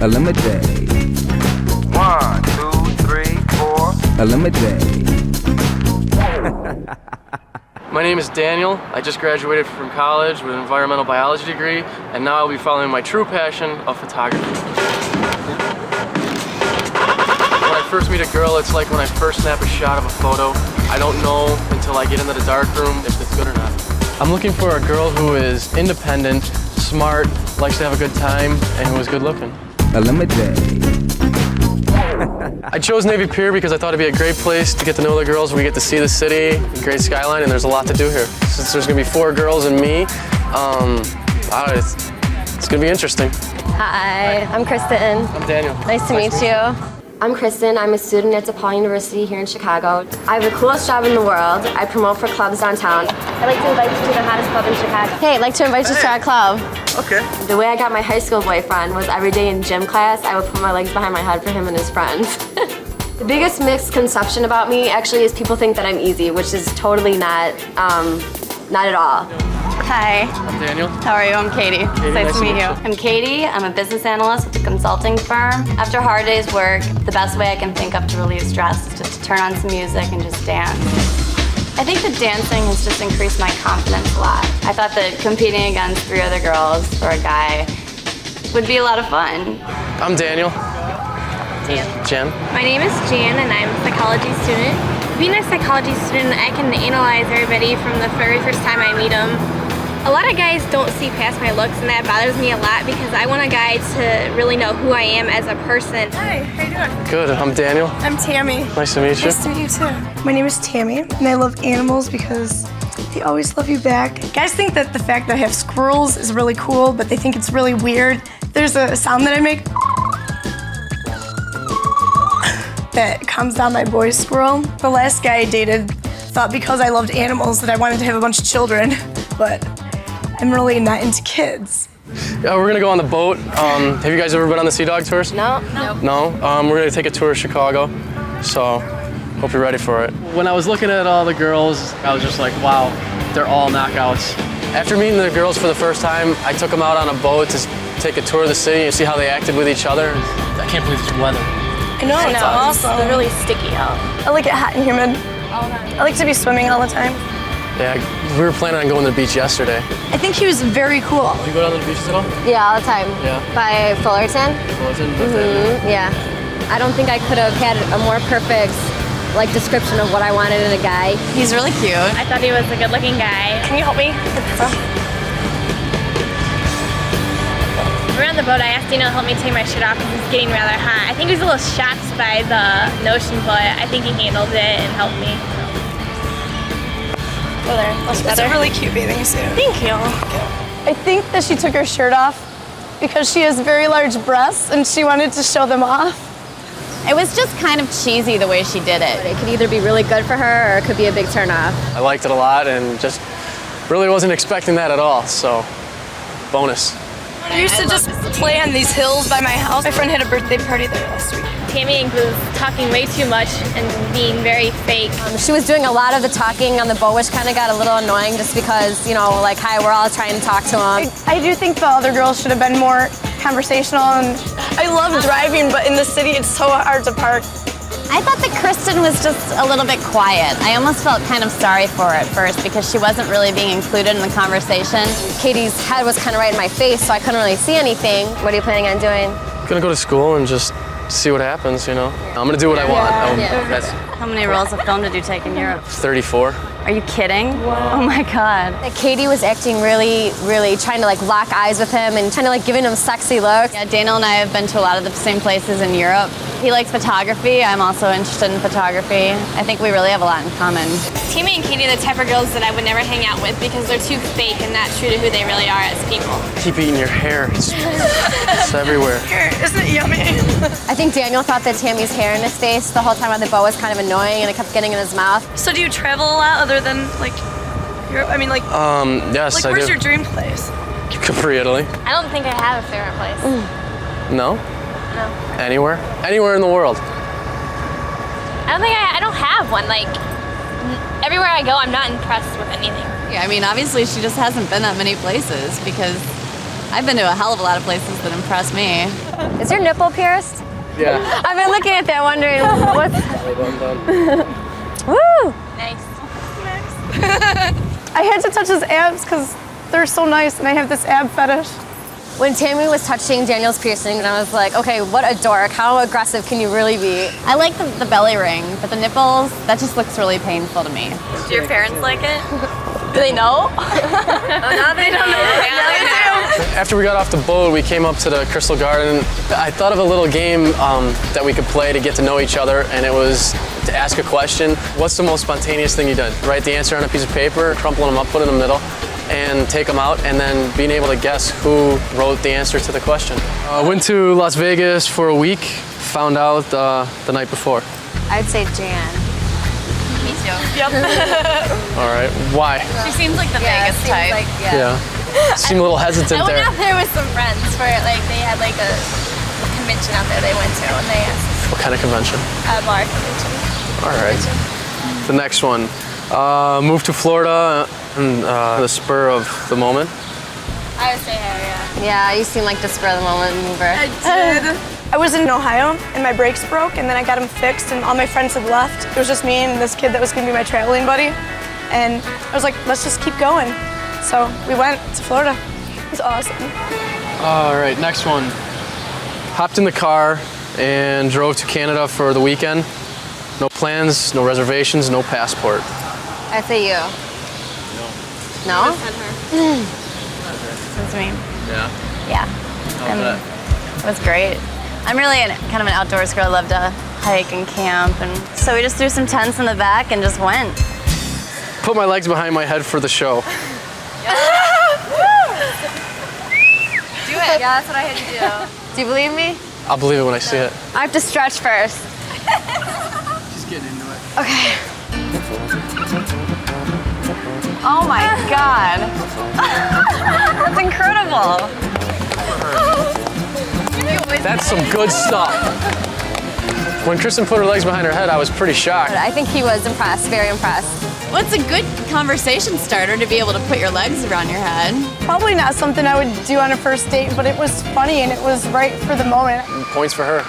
ElimiDATE. 1, 2, 3, 4. ElimiDATE. My name is Daniel. I just graduated from college with an environmental biology degree, and now I'll be following my true passion of photography. When I first meet a girl, it's like when I first snap a shot of a photo. I don't know until I get into the darkroom if it's good or not. I'm looking for a girl who is independent, smart, likes to have a good time, and who is good looking. ElimiDATE. I chose Navy Pier because I thought it'd be a great place to get to know the girls. We get to see the city, great skyline, and there's a lot to do here. Since there's gonna be 4 girls and me, it's gonna be interesting. Hi, I'm Kristin. I'm Daniel. Nice to meet you. I'm Kristin. I'm a student at DePaul University here in Chicago. I have the coolest job in the world. I promote for clubs downtown. I'd like to invite you to the hottest club in Chicago. Hey, I'd like to invite you to our club. Okay. The way I got my high school boyfriend was every day in gym class, I would put my legs behind my head for him and his friends. The biggest misconception about me actually is people think that I'm easy, which is totally not at all. Hi. I'm Daniel. How are you? I'm Katie. Nice to meet you. I'm Katie. I'm a business analyst with a consulting firm. After a hard day's work, the best way I can think of to relieve stress is just to turn on some music and just dance. I think that dancing has just increased my confidence a lot. I thought that competing against 3 other girls for a guy would be a lot of fun. I'm Daniel. Jen. My name is Jan and I'm a psychology student. Being a psychology student, I can analyze everybody from the very first time I meet them. A lot of guys don't see past my looks, and that bothers me a lot because I want a guy to really know who I am as a person. Hi, how you doing? Good, I'm Daniel. I'm Tammy. Nice to meet you. Nice to meet you too. My name is Tammy, and I love animals because they always love you back. Guys think that the fact that I have squirrels is really cool, but they think it's really weird. There's a sound that I make that calms down my boy squirrel. The last guy I dated thought because I loved animals that I wanted to have a bunch of children, but I'm really not into kids. Yeah, we're gonna go on the boat. Have you guys ever been on the Sea Dog tours? No. No? We're gonna take a tour of Chicago, so hope you're ready for it. When I was looking at all the girls, I was just like, wow, they're all knockouts. After meeting the girls for the first time, I took them out on a boat to take a tour of the city and see how they acted with each other. I can't believe this weather. I know, it's awesome. It's really sticky out. I like it hot and humid. I like to be swimming all the time. Yeah, we were planning on going to the beach yesterday. I think he was very cool. Do you go down to the beaches at all? Yeah, all the time. Yeah. By Fullerton? Fullerton? Yeah. I don't think I could have had a more perfect description of what I wanted in a guy. He's really cute. I thought he was a good-looking guy. Can you help me? We're on the boat. I asked Daniel to help me take my shirt off because it's getting rather hot. I think he was a little shocked by the notion, but I think he handled it and helped me. Oh, there. That's better. a really cute bathing suit. Thank you. I think that she took her shirt off because she has very large breasts and she wanted to show them off. It was just kind of cheesy the way she did it. It could either be really good for her or it could be a big turnoff. I liked it a lot and just really wasn't expecting that at all, so bonus. I used to just play on these hills by my house. My friend had a birthday party there last week. Tammy was talking way too much and being very fake. She was doing a lot of the talking on the boat, which kind of got a little annoying just because, hi, we're all trying to talk to him. I do think the other girls should have been more conversational, and I love driving, but in the city it's so hard to park. I thought that Kristin was just a little bit quiet. I almost felt kind of sorry for her at first because she wasn't really being included in the conversation. Katie's head was kind of right in my face, so I couldn't really see anything. What are you planning on doing? Gonna go to school and just see what happens, I'm gonna do what I want. That's How many rolls of film did you take in Europe? 34. Are you kidding? Wow. Oh my God. Katie was acting really, really trying to lock eyes with him and kind of giving him sexy looks. Yeah, Daniel and I have been to a lot of the same places in Europe. He likes photography. I'm also interested in photography. I think we really have a lot in common. Tammy and Katie are the type of girls that I would never hang out with because they're too fake and not true to who they really are as people. Keep eating your hair. It's everywhere. Isn't it yummy? I think Daniel thought that Tammy's hair in his face the whole time on the boat was kind of annoying and it kept getting in his mouth. So do you travel a lot other than Europe? I mean yes, I do. Where's your dream place? Capri, Italy. I don't think I have a favorite place. No? No. Anywhere? Anywhere in the world. I don't have one. Everywhere I go, I'm not impressed with anything. Yeah, I mean, obviously she just hasn't been that many places because I've been to a hell of a lot of places that impress me. Is your nipple pierced? Yeah. I've been looking at that wondering what's... I'm done. Woo! Nice. I had to touch his abs because they're so nice and I have this ab fetish. When Tammy was touching Daniel's piercing, and I was like, okay, what a dork. How aggressive can you really be? I like the belly ring, but the nipples, that just looks really painful to me. Do your parents like it? Do they know? Oh, now they know. Yeah, they know. After we got off the boat, we came up to the Crystal Garden. I thought of a little game that we could play to get to know each other, and it was to ask a question. What's the most spontaneous thing you did? Write the answer on a piece of paper, crumple them up, put it in the middle, and take them out, and then being able to guess who wrote the answer to the question. Went to Las Vegas for a week, found out the night before. I'd say Jan. Me too. Yep. All right, why? She seems like the Vegas seems type. like- Yeah. Seemed a little hesitant I went there. out there with some friends for like they had like a convention out there they went to and they asked What kind of convention? a bar convention. All right. The next one. Moved to Florida in the spur of the moment. I would say her, yeah. Yeah, you seem like the spur of the moment mover. I did. I was in Ohio and my brakes broke and then I got them fixed and all my friends had left. It was just me and this kid that was gonna be my traveling buddy. And I was like, let's just keep going. So we went to Florida. It was awesome. All right, next one. Hopped in the car and drove to Canada for the weekend. No plans, no reservations, no passport. I'd say you. No? That's me. Yeah. Yeah. It was great. I'm really kind of an outdoors girl. I love to hike and camp. And so we just threw some tents in the back and just went. Put my legs behind my head for the show. Do it. Yeah, that's what I had to do. Do you believe me? I'll believe it when I see it. I have to stretch first. Just getting into it. Okay. Oh my God. That's incredible. That's some good stuff. When Kristin put her legs behind her head, I was pretty shocked. I think he was impressed, very impressed. Well, it's a good conversation starter to be able to put your legs around your head. Probably not something I would do on a first date, but it was funny and it was right for the moment. Points for her.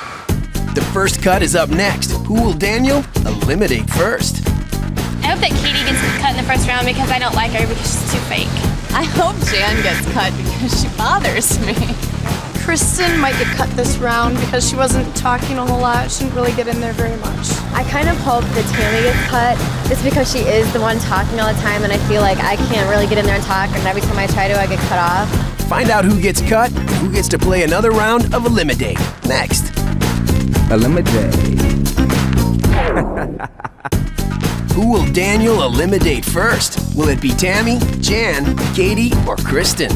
The first cut is up next. Who will Daniel eliminate first? I hope that Katie gets cut in the first round because I don't like her because she's too fake. I hope Jan gets cut because she bothers me. Kristin might get cut this round because she wasn't talking a whole lot. She didn't really get in there very much. I kind of hope that Tammy gets cut just because she is the one talking all the time and I feel like I can't really get in there and talk and every time I try to, I get cut off. Find out who gets cut and who gets to play another round of ElimiDATE. Next. ElimiDATE. Who will Daniel eliminate first? Will it be Tammy, Jan, Katie, or Kristin?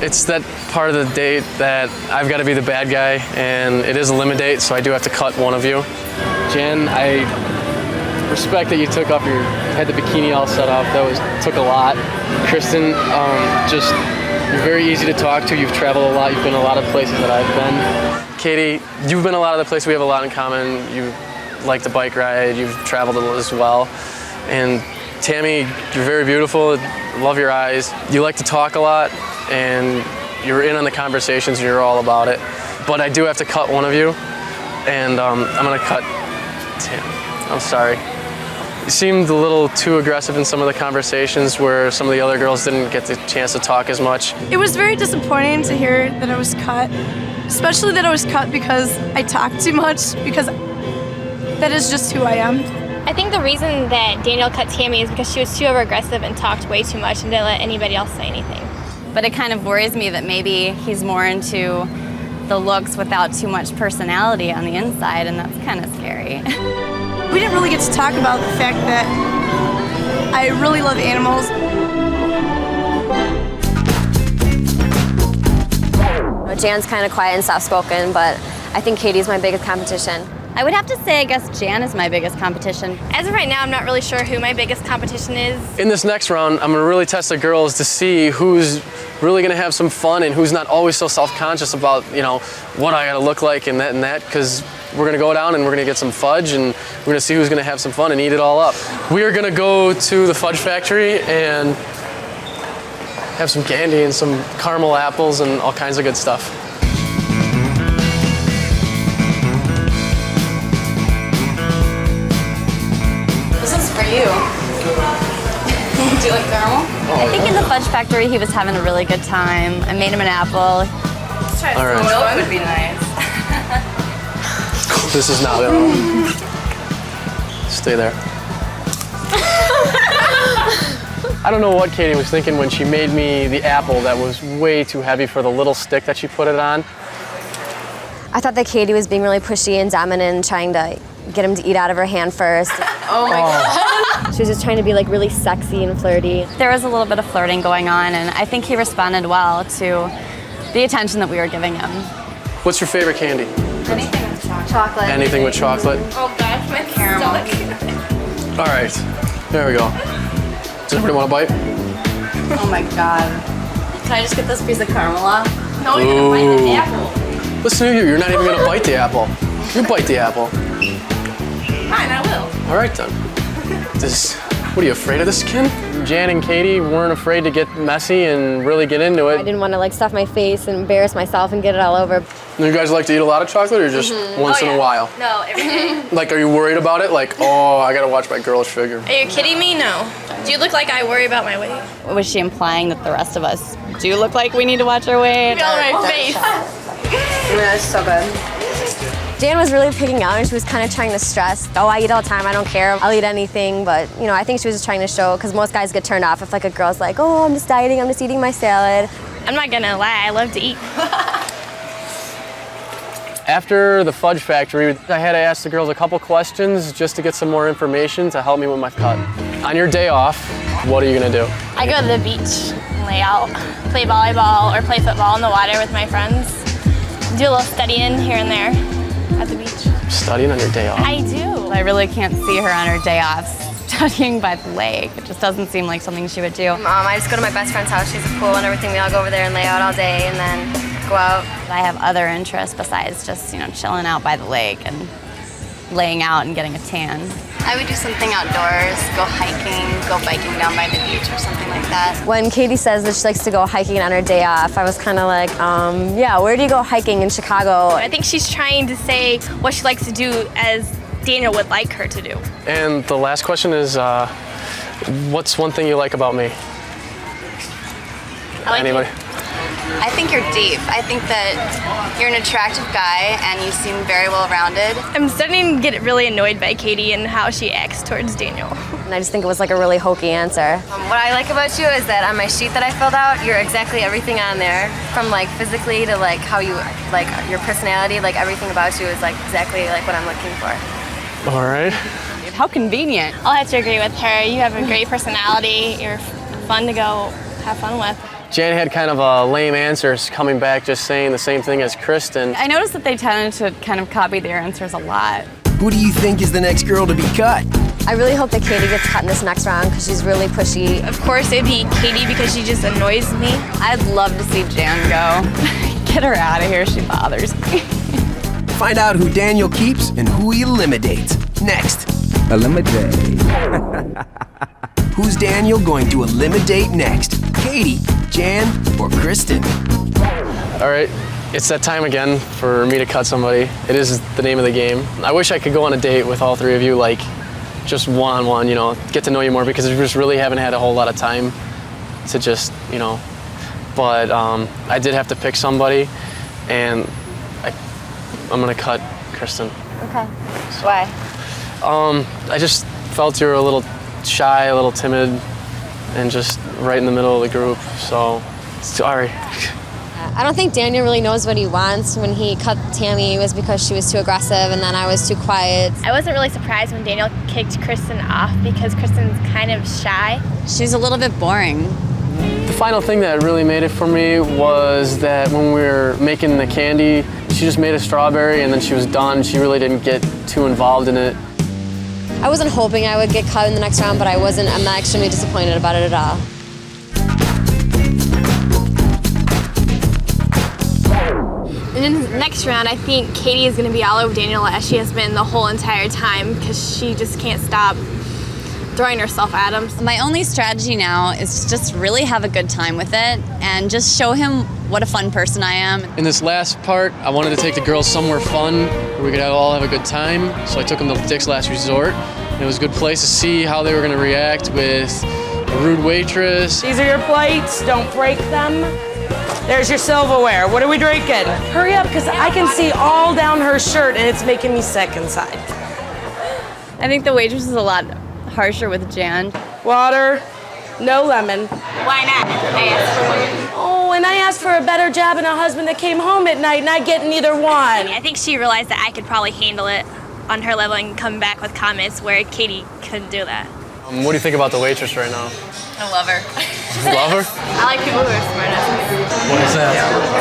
It's that part of the date that I've got to be the bad guy, and it is ElimiDATE, so I do have to cut one of you. Jan, I respect that you had the bikini all set up. That took a lot. Kristin, you're very easy to talk to. You've traveled a lot. You've been a lot of places that I've been. Katie, you've been a lot of the places. We have a lot in common. You like to bike ride. You've traveled as well. And Tammy, you're very beautiful. Love your eyes. You like to talk a lot, and you're in on the conversations. And you're all about it. But I do have to cut one of you, and I'm gonna cut Tammy. I'm sorry. You seemed a little too aggressive in some of the conversations where some of the other girls didn't get the chance to talk as much. It was very disappointing to hear that I was cut, especially that I was cut because I talk too much, because that is just who I am. I think the reason that Daniel cut Tammy is because she was too over-aggressive and talked way too much and didn't let anybody else say anything. But it kind of worries me that maybe he's more into the looks without too much personality on the inside, and that's kind of scary. We didn't really get to talk about the fact that I really love animals. Jan's kind of quiet and soft-spoken, but I think Katie's my biggest competition. I would have to say, I guess Jan is my biggest competition. As of right now, I'm not really sure who my biggest competition is. In this next round, I'm gonna really test the girls to see who's really gonna have some fun and who's not always so self-conscious about, what I gotta look like and that, because we're gonna go down and we're gonna get some fudge and we're gonna see who's gonna have some fun and eat it all up. We are gonna go to the fudge factory and have some candy and some caramel apples and all kinds of good stuff. This is for you. Do you like caramel? I think in the fudge factory he was having a really good time. I made him an apple. All right. Milk would be nice. This is not it. Stay there. I don't know what Katie was thinking when she made me the apple that was way too heavy for the little stick that she put it on. I thought that Katie was being really pushy and dominant, trying to get him to eat out of her hand first. Oh my God. She was just trying to be like really sexy and flirty. There was a little bit of flirting going on, and I think he responded well to the attention that we were giving him. What's your favorite candy? Anything with chocolate. Chocolate. Anything with chocolate? Oh gosh, my Caramel. stomach. All right, there we go. Does anybody want a bite? Oh my God. Can I just get this piece of caramel off? No, you're gonna bite the apple. Listen to you, you're not even gonna bite the apple. You bite the apple. Fine, I will. All right then. What are you, afraid of this kid? Jan and Katie weren't afraid to get messy and really get into I it. didn't want to like stuff my face and embarrass myself and get it all over. You guys like to eat a lot of chocolate or just once in a while? No, every day. Like, are you worried about it? Like, oh, I gotta watch my girl's sugar. Are you kidding me? No. Do you look like I worry about my weight? Was she implying that the rest of us do look like we need to watch our weight? Look at my face. That's so good. Jan was really picking out and she was kind of trying to stress, oh, I eat all the time, I don't care, I'll eat anything. But, you know, I think she was just trying to show, because most guys get turned off if like a girl's like, oh, I'm just dieting, I'm just eating my salad. I'm not gonna lie, I love to eat. After the fudge factory, I had to ask the girls a couple questions just to get some more information to help me with my cut. On your day off, what are you gonna do? I go to the beach and lay out, play volleyball or play football in the water with my friends. Do a little studying here and there at the beach. Studying on your day off? I do. I really can't see her on her day off studying by the lake. It just doesn't seem like something she would do. I just go to my best friend's house, she has a pool and everything, we all go over there and lay out all day and then go out. I have other interests besides just, you know, chilling out by the lake and laying out and getting a tan. I would do something outdoors, go hiking, go biking down by the beach or something like that. When Katie says that she likes to go hiking on her day off, I was kind of like, yeah, where do you go hiking in Chicago? I think she's trying to say what she likes to do as Daniel would like her to do. And the last question is, what's one thing you like about me? I like Anybody? I think you're deep. I think that you're an attractive guy and you seem very well-rounded. I'm starting to get really annoyed by Katie and how she acts towards Daniel. And I just think it was like a really hokey answer. What I like about you is that on my sheet that I filled out, you're exactly everything on there. From like physically to like how you, like your personality, like everything about you is like exactly like what I'm looking for. All right. How convenient. I'll have to agree with her. You have a great personality. You're fun to go have fun with. Jan had kind of a lame answers coming back just saying the same thing as Kristin. I noticed that they tended to kind of copy their answers a lot. Who do you think is the next girl to be cut? I really hope that Katie gets cut in this next round because she's really pushy. Of course, it'd be Katie because she just annoys me. I'd love to see Jan go. Get her out of here, she bothers me. Find out who Daniel keeps and who he eliminates. Next. ElimiDATE. Who's Daniel going to eliminate next? Katie, Jan, or Kristin? All right, it's that time again for me to cut somebody. It is the name of the game. I wish I could go on a date with all three of you, like just one-on-one, you know, get to know you more because we just really haven't had a whole lot of time to just, you know, but I did have to pick somebody and I'm gonna cut Kristin. Okay. Why? I just felt you were a little shy, a little timid, and just right in the middle of the group, so sorry. I don't think Daniel really knows what he wants. When he cut Tammy, it was because she was too aggressive and then I was too quiet. I wasn't really surprised when Daniel kicked Kristin off because Kristin's kind of shy. She's a little bit boring. The final thing that really made it for me was that when we were making the candy, she just made a strawberry and then she was done. She really didn't get too involved in it. I wasn't hoping I would get cut in the next round, but I'm not extremely disappointed about it at all. And in the next round, I think Katie is going to be all over Daniel as she has been the whole entire time because she just can't stop throwing herself at him. My only strategy now is to just really have a good time with it and just show him what a fun person I am. In this last part, I wanted to take the girls somewhere fun where we could all have a good time. So I took them to Dick's Last Resort. And it was a good place to see how they were going to react with a rude waitress. These are your plates. Don't break them. There's your silverware. What are we drinking? Hurry up, because I can see all down her shirt and it's making me sick inside. I think the waitress is a lot harsher with Jan. Water, no lemon. Why not? I asked for one. Oh, and I asked for a better job and a husband that came home at night and I get neither one. I think she realized that I could probably handle it on her level and come back with comments where Katie couldn't do that. What do you think about the waitress right now? I love her. You love her? I like people who are smart asses. What is that?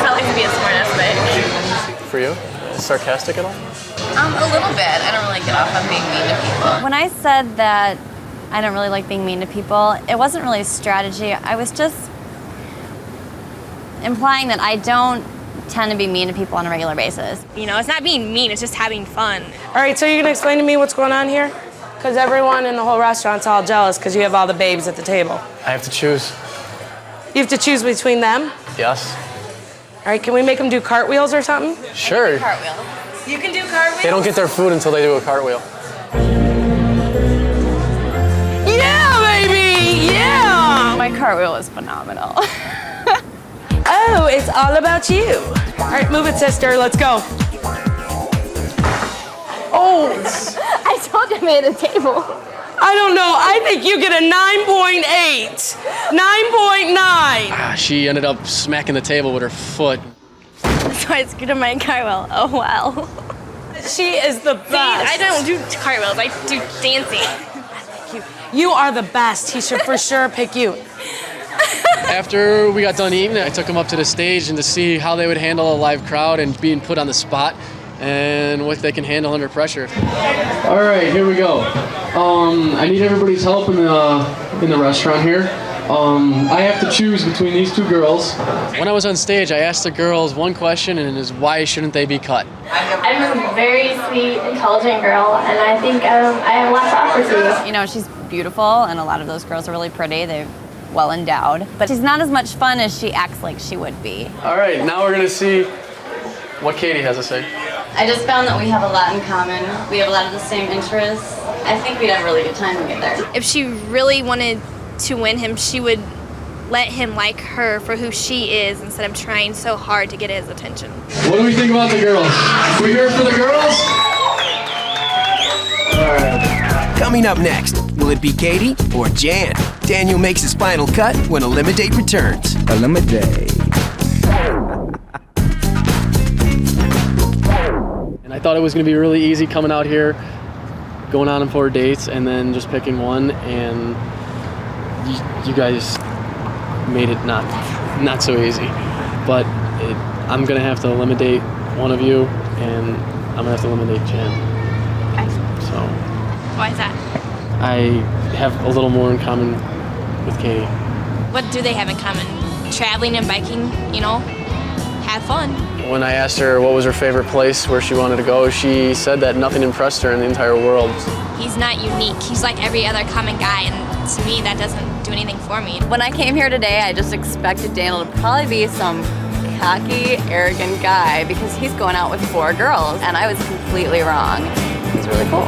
I like to be a smart ass bitch. For you? Sarcastic at all? A little bit. I don't really get off on being mean to people. When I said that I don't really like being mean to people, it wasn't really a strategy. I was just implying that I don't tend to be mean to people on a regular basis. You know, it's not being mean, it's just having fun. All right, so you're gonna explain to me what's going on here? Because everyone in the whole restaurant's all jealous because you have all the babes at the table. I have to choose. You have to choose between them? Yes. All right, can we make them do cartwheels or something? Sure. Cartwheel. You can do cartwheels? They don't get their food until they do a cartwheel. Yeah, baby, yeah! My cartwheel is phenomenal. Oh, it's all about you. All right, move it, sister, let's go. Oh, I told you I made a table. I don't know, I think you get a 9.8. 9.9. She ended up smacking the table with her foot. So I screwed up my cartwheel. Oh, wow. She is the best. I don't do cartwheels, I do dancing. You are the best. He should for sure pick you. After we got done eating, I took them up to the stage and to see how they would handle a live crowd and being put on the spot and what they can handle under pressure. All right, here we go. I need everybody's help in the restaurant here. I have to choose between these two girls. When I was on stage, I asked the girls one question, and it is, why shouldn't they be cut? I'm a very sweet, intelligent girl, and I think I have lots to offer to you. You know, she's beautiful, and a lot of those girls are really pretty. They're well endowed. But she's not as much fun as she acts like she would be. All right, now we're gonna see what Katie has to say. I just found that we have a lot in common. We have a lot of the same interests. I think we'd have a really good time together. If she really wanted to win him, she would let him like her for who she is instead of trying so hard to get his attention. What do we think about the girls? We here for the girls? All right. Coming up next, will it be Katie or Jan? Daniel makes his final cut when ElimiDATE returns. ElimiDATE. And I thought it was going to be really easy coming out here, going on 4 dates, and then just picking one, and you guys made it not so easy. But I'm going to have to eliminate one of you, and I'm going to have to eliminate Jan. So Why is that? I have a little more in common with Katie. What do they have in common? Traveling and biking, you know? Have fun. When I asked her what was her favorite place where she wanted to go, she said that nothing impressed her in the entire world. He's not unique. He's like every other common guy, and to me, that doesn't do anything for me. When I came here today, I just expected Daniel to probably be some cocky, arrogant guy because he's going out with 4 girls, and I was completely wrong. It was really cool.